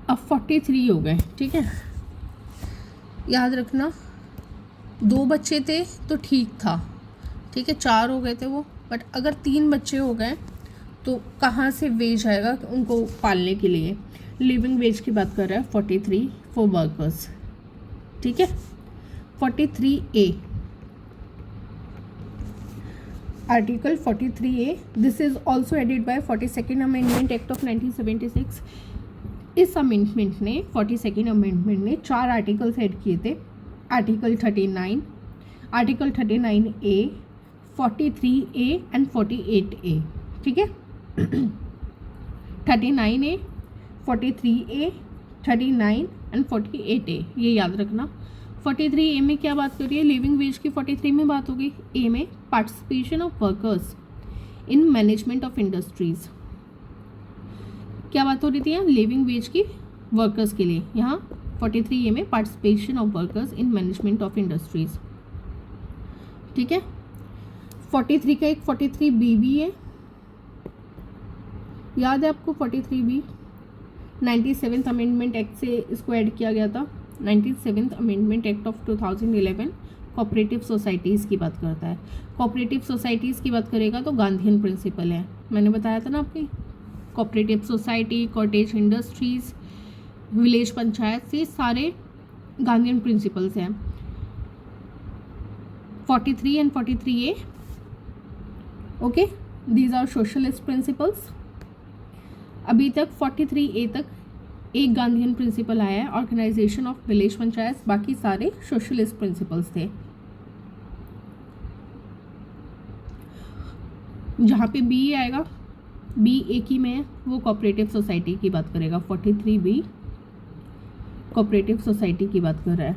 अब 43 हो गए। ठीक है, याद रखना 2 बच्चे थे तो ठीक था, ठीक है, 4 हो गए थे वो, बट अगर 3 बच्चे हो गए तो कहाँ से वेज आएगा उनको पालने के लिए। लिविंग वेज की बात कर रहा है 43 फॉर वर्कर्स। ठीक है, 43A, article 43A, this is also added by 42nd amendment act of 1976। इस अमेंडमेंट ने 42nd अमेंडमेंट ने 4 आर्टिकल्स ऐड किए थे। Article 39, article 39A, 43A and 48A। ठीक है, 39A, 43A, 39 एंड 48A, ये याद रखना। 43A में क्या बात करिए, लिविंग वेज की 43 में बात होगी। ए में participation of workers in management of industries, क्या बात हो रही थी यहाँ, लिविंग वेज की वर्कर्स के लिए। यहाँ 43A में participation of workers in management of industries. ठीक है, 43 का एक 43B भी है, याद है आपको 43B, 97th अमेंडमेंट एक्ट से इसको ऐड किया गया था। 97th amendment act of 2011 cooperative societies की बात करता है। कोऑपरेटिव सोसाइटीज़ की बात करेगा तो गांधीयन प्रिंसिपल है, मैंने बताया था ना आपकी। Cooperative society, cottage industries, village panchayat, से सारे गांधीयन प्रिंसिपल्स हैं। 43 and 43A, okay, these are socialist principles. अभी तक 43A तक एक गांधीयन प्रिंसिपल आया है, ऑर्गेनाइजेशन ऑफ विलेज पंचायत, बाकी सारे सोशलिस्ट प्रिंसिपल्स थे। जहाँ पे बी आएगा, बी एक ही में है, वो कोऑपरेटिव सोसाइटी की बात करेगा। 43B कोऑपरेटिव सोसाइटी की बात कर रहा है।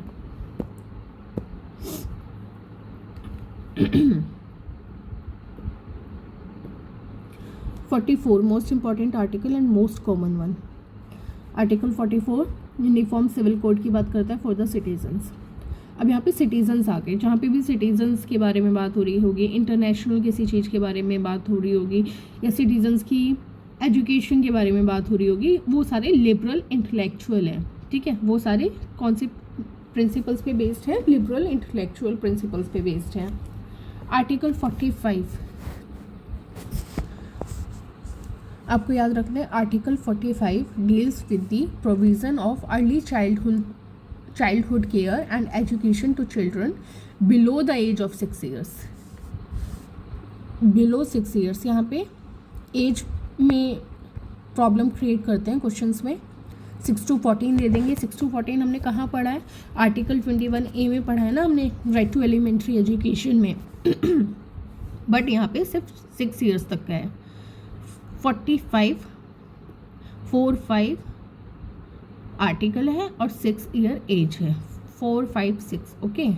44 most important article and most common one. Article 44 uniform civil code की बात करता है फॉर द सिटीजन्स। अब यहाँ पे सिटीजन्स आ गए, जहाँ पे भी सिटीजन्स के बारे में बात हो रही होगी, इंटरनेशनल किसी चीज़ के बारे में बात हो रही होगी, या सिटीजन्स की एजुकेशन के बारे में बात हो रही होगी, वो सारे लिबरल इंटेलेक्चुअल हैं। ठीक है, वो सारे कौन से प्रिंसिपल्स पे बेस्ड है, लिबरल इंटेलेक्चुअल प्रिंसिपल्स पे बेस्ड है। आर्टिकल 45 आपको याद रखना है, article 45 deals with the provision of early childhood care and education to children below the age of 6 years. Below 6 years, यहाँ पे एज में प्रॉब्लम क्रिएट करते हैं क्वेश्चंस में। 6 to 14 दे देंगे। 6 to 14 हमने कहाँ पढ़ा है, आर्टिकल 21A में पढ़ा है ना हमने, राइट टू एलिमेंट्री एजुकेशन में। बट यहाँ पे सिर्फ 6 ईयर्स तक का है। 45 आर्टिकल है और 6 ईयर एज है। 4, 5, 6, okay.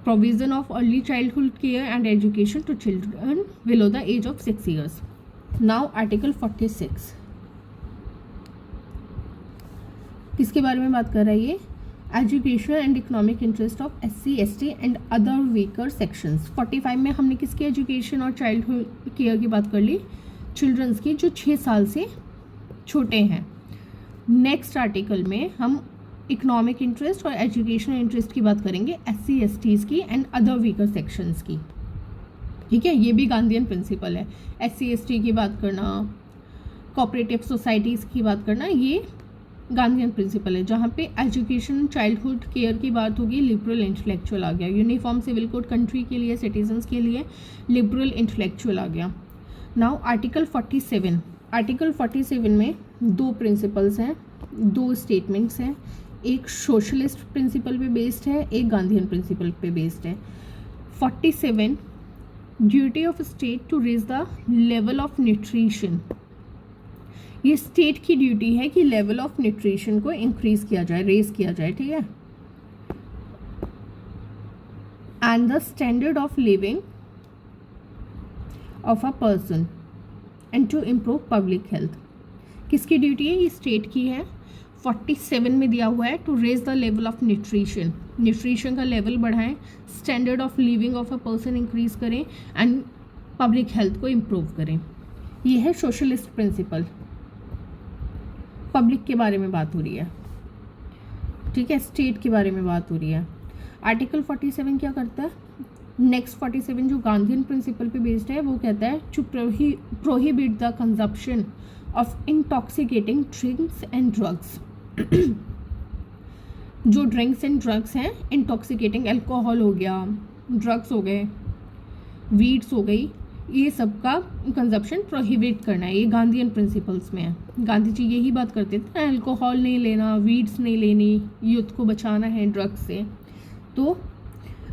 Provision of early childhood care and education to children below the age of 6 years. Now article 46 किसके बारे में बात कर रहा है ये, education and economic interest of SC, ST and other weaker sections. 45 में हमने किसकी एजुकेशन और चाइल्डहुड केयर की बात कर ली, चिल्ड्रंस की जो 6 साल से छोटे हैं। नेक्स्ट आर्टिकल में हम इकोनॉमिक इंटरेस्ट और एजुकेशनल इंटरेस्ट की बात करेंगे, SC, STs की एंड अदर वीकर सेक्शंस की। ठीक है, ये भी गांधीयन प्रिंसिपल है। SC, ST की बात करना, कोऑपरेटिव सोसाइटीज़ की बात करना, ये गांधीयन प्रिंसिपल है। जहाँ पे एजुकेशन चाइल्डहुड केयर की बात होगी, लिबरल इंटेलेक्चुअल आ गया। यूनिफॉर्म सिविल कोड कंट्री के लिए, सिटीजन्स के लिए लिबरल इंटेलेक्चुअल आ गया। नाउ आर्टिकल 47, आर्टिकल 47 में 2 प्रिंसिपल्स हैं, 2 स्टेटमेंट्स हैं। एक सोशलिस्ट प्रिंसिपल पे बेस्ड है, एक गांधीयन प्रिंसिपल पे बेस्ड है। 47 duty of state to raise the level of nutrition, ये स्टेट की ड्यूटी है कि लेवल ऑफ न्यूट्रिशन को इंक्रीज किया जाए, रेज किया जाए, ठीक है। And the standard of living of a person and to improve public health, किसकी ड्यूटी है? ये स्टेट की है। 47 में दिया हुआ है to raise the level of nutrition, nutrition का लेवल बढ़ाएं, standard of living of a person increase करें एंड पब्लिक हेल्थ को इम्प्रूव करें। ये है सोशलिस्ट प्रिंसिपल, पब्लिक के बारे में बात हो रही है, ठीक है, स्टेट के बारे में बात हो रही है। आर्टिकल 47 क्या करता है? नेक्स्ट 47 जो गांधीयन प्रिंसिपल पे बेस्ड है वो कहता है to prohibit the consumption of intoxicating drinks and drugs. जो ड्रिंक्स एंड ड्रग्स हैं, इंटॉक्सिकेटिंग, अल्कोहल हो गया, ड्रग्स हो गए, वीड्स हो गई, ये सब का कंजप्शन प्रोहिबिट करना है। ये गांधीयन प्रिंसिपल्स में है। गांधी जी यही बात करते थे, अल्कोहल नहीं लेना, वीड्स नहीं लेनी, यूथ को बचाना है ड्रग्स से। तो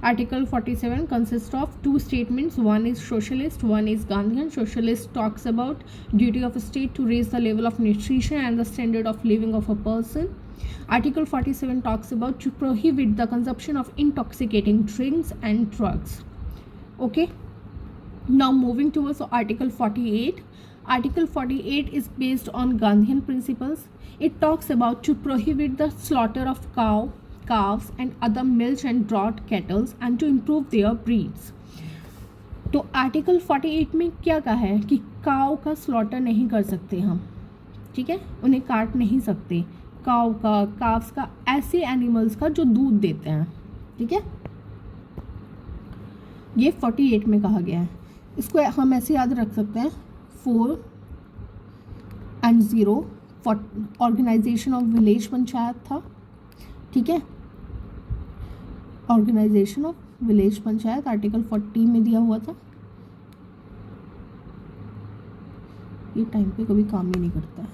article 47 consists of two statements. One is socialist, one is Gandhian. Socialist talks about duty of a state to raise the level of nutrition and the standard of living of a person. Article 47 talks about to prohibit the consumption of intoxicating drinks and drugs. Okay. Now moving towards Article 48. Article 48 is based on Gandhian principles. It talks about to prohibit the slaughter of calves and other milch and draught cattle and to improve their breeds. तो article 48 में क्या कहा है कि काव का slaughter नहीं कर सकते हम, ठीक है, उन्हें काट नहीं सकते, काव का, काव्स का, ऐसे एनिमल्स का जो दूध देते हैं, ठीक है, ये 48 में कहा गया है। इसको हम ऐसे याद रख सकते हैं 4 and 0 organisation of village panchayat था, ठीक है, organisation of village panchayat article 40 में दिया हुआ था। ये टाइम पे कभी काम ही नहीं करता है।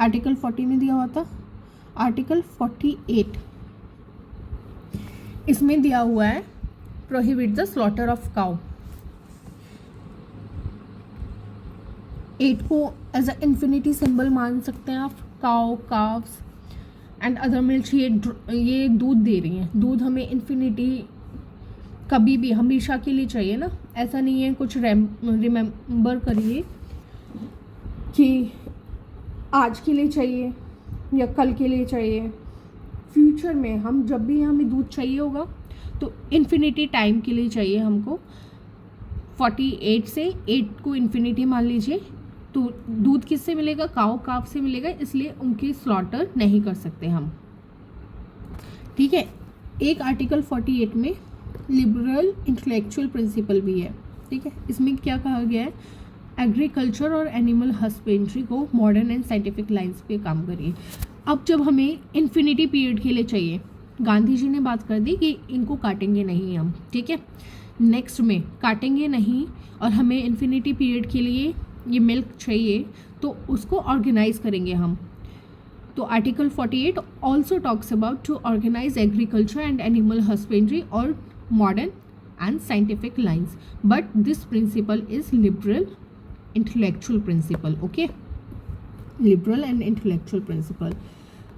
आर्टिकल 40 में दिया हुआ था। आर्टिकल 48 इसमें दिया हुआ है prohibit the slaughter of cow. 8 को एज अ इन्फिनिटी सिंबल मान सकते हैं आप। Cow, calves and other milk, ये दूध दे रही हैं, दूध हमें इन्फिनिटी कभी भी हमेशा के लिए चाहिए ना, ऐसा नहीं है। कुछ रिमेंबर करिए कि आज के लिए चाहिए या कल के लिए चाहिए, फ्यूचर में हम जब भी हमें दूध चाहिए होगा तो इन्फिनिटी टाइम के लिए चाहिए हमको। 48 से 8 को इन्फिनिटी मान लीजिए, तो दूध किससे मिलेगा? काव से मिलेगा, इसलिए उनकी स्लॉटर नहीं कर सकते हम, ठीक है। एक आर्टिकल 48 में लिबरल इंटेलेक्चुअल प्रिंसिपल भी है, ठीक है। इसमें क्या कहा गया है? एग्रीकल्चर और एनिमल हस्बेंड्री को मॉडर्न एंड साइंटिफिक लाइन्स पे काम करिए। अब जब हमें इन्फिनिटी पीरियड के लिए चाहिए, गांधी जी ने बात कर दी कि इनको काटेंगे नहीं हम, ठीक है, नेक्स्ट में काटेंगे नहीं और हमें इन्फिनिटी पीरियड के लिए ये मिल्क चाहिए, तो उसको ऑर्गेनाइज करेंगे हम। तो article 48 also talks about to organise agriculture and animal husbandry or modern and scientific lines, but this principle is liberal intellectual principle. Okay, liberal and intellectual principle.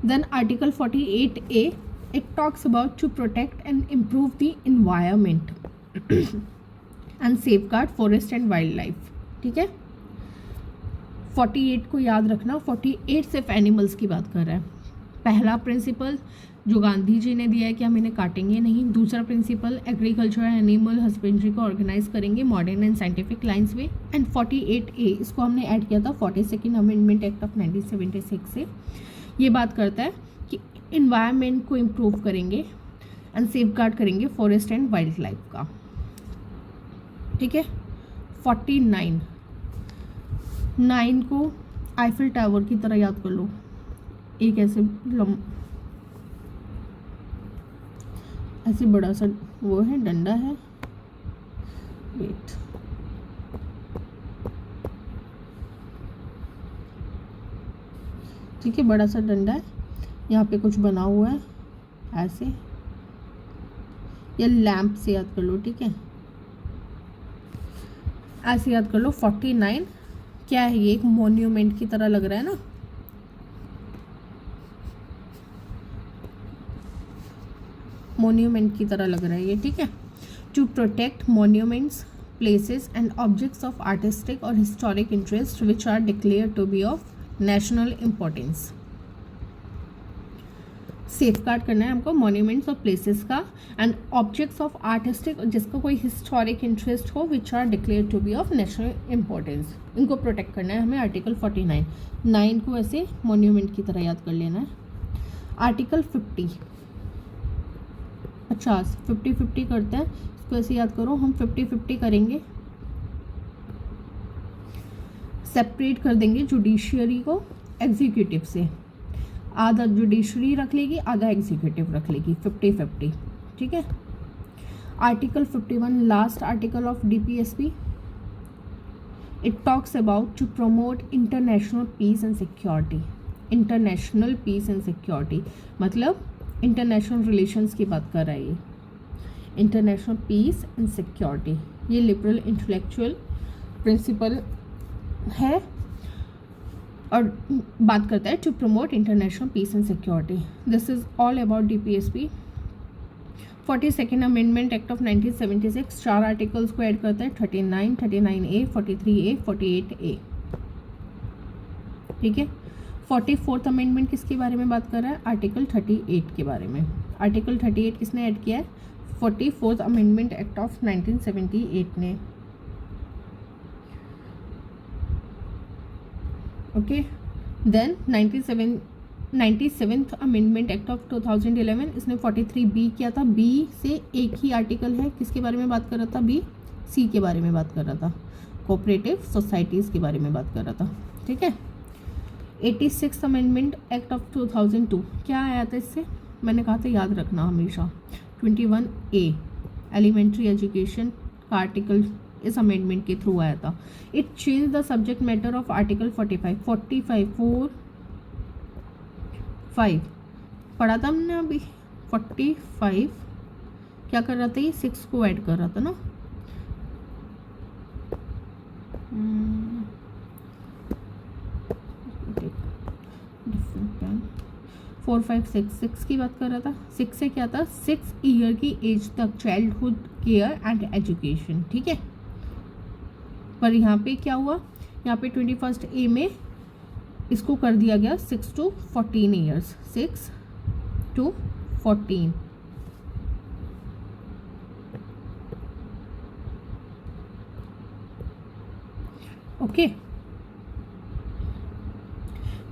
Then article 48A, it talks about to protect and improve the environment and safeguard forest and wildlife. ठीक है, 48 को याद रखना। 48 सिर्फ animals की बात कर रहा है। पहला प्रिंसिपल जो गांधी जी ने दिया है कि हम इन्हें काटेंगे नहीं। दूसरा principle agriculture and animal husbandry को ऑर्गेनाइज करेंगे मॉडर्न एंड साइंटिफिक लाइंस में। एंड 48A इसको हमने ऐड किया था 42nd अमेंडमेंट एक्ट ऑफ 1976 से। ये बात करता है कि इन्वायरमेंट को इम्प्रूव करेंगे एंड सेफगार्ड करेंगे फॉरेस्ट एंड वाइल्ड लाइफ का, ठीक है। 49 9 को आईफिल टावर की तरह याद कर लो। एक ऐसे बड़ा सा वो है, डंडा है, वेट, ठीक है, बड़ा सा डंडा है, यहाँ पे कुछ बना हुआ है ऐसे, या लैंप से याद कर लो, ठीक है। ऐसे याद कर लो 49 क्या है, ये एक मॉन्यूमेंट की तरह लग रहा है ना, मॉन्यूमेंट की तरह लग रहा है ये, ठीक है। To protect monuments, places and objects of artistic or historic interest which are declare to be of national importance. Safeguard करना है हमको मॉन्यूमेंट्स और प्लेसेस का, एंड ऑब्जेक्ट्स ऑफ आर्टिस्टिक, जिसका कोई हिस्टोरिक इंटरेस्ट हो, which are declare to be of national importance, इनको protect करना है हमें। आर्टिकल 49, 9 को ऐसे मॉन्यूमेंट की तरह याद कर लेना है। आर्टिकल 50 50 करते हैं, इसको ऐसे याद करो, हम 50 करेंगे, सेपरेट कर देंगे जुडिशियरी को एग्जीक्यूटिव से, आधा जुडिशरी रख लेगी, आधा एग्जीक्यूटिव रख लेगी, 50-50, ठीक है। Article 51 last article of DPSP, it talks about to promote international peace and security. International peace and security मतलब इंटरनेशनल रिलेशंस की बात कर रहा है ये, इंटरनेशनल पीस एंड सिक्योरिटी, ये लिबरल इंटेलेक्चुअल प्रिंसिपल है और बात करता है to promote international peace and security. This is all about DPSP। 42nd amendment act of 1976 4 articles को ऐड करता है, 39, 39A, 43A, 48A, ठीक है। 44th अमेंडमेंट किसके बारे में बात कर रहा है, आर्टिकल 38 के बारे में। आर्टिकल 38 किसने ऐड किया है, 44th अमेंडमेंट एक्ट ऑफ 1978 ने, okay. Then 97th amendment act of 2011, इसने 43B किया था। बी से एक ही आर्टिकल है, किसके बारे में बात कर रहा था, बी, सी के बारे में बात कर रहा था, कोऑपरेटिव सोसाइटीज़ के बारे में बात कर रहा था, ठीक है। 86th अमेंडमेंट एक्ट ऑफ 2002 क्या आया था इससे, मैंने कहा था याद रखना हमेशा, 21A एलिमेंट्री एजुकेशन का आर्टिकल इस अमेंडमेंट के थ्रू आया था। It change the subject matter of article 45 पढ़ा था हमने अभी। 45 क्या कर रहा था, ये 6 को ऐड कर रहा था ना, 4, 5, 6 की बात कर रहा था। 6 से क्या था, 6 ईयर की एज तक चाइल्डहुड केयर एंड एजुकेशन, ठीक है। पर यहाँ पे क्या हुआ, यहाँ पे 21A में इसको कर दिया गया 6 to 14 ईयर्स, 6 to 14, ओके।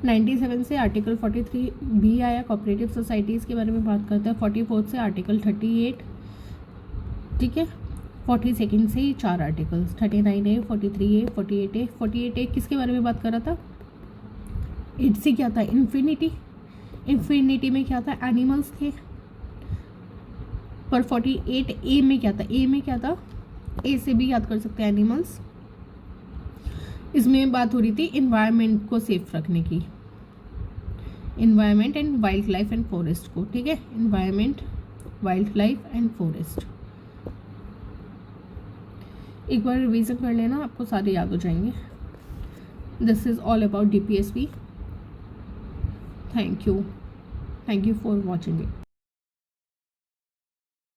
97 से आर्टिकल 43B आया, कोऑपरेटिव सोसाइटीज़ के बारे में बात करता है। 44 से आर्टिकल 38, ठीक है। 42nd से ही 4 articles, 39A, 43A, 48A। 48A किसके बारे में बात कर रहा था, 8 से क्या था, इन्फिनिटी, इन्फिनिटी में क्या था, एनिमल्स थे। पर 48A में क्या था, ए में क्या था, ए से भी याद कर सकते हैं, एनिमल्स। इसमें बात हो रही थी इन्वायरमेंट को सेफ रखने की, environment and wild life and forest को, ठीक है। Environment, wild life and forest, एक बार रिवीजन कर लेना, आपको सारे याद हो जाएंगे। This is all about DPSP। Thank you for watching it.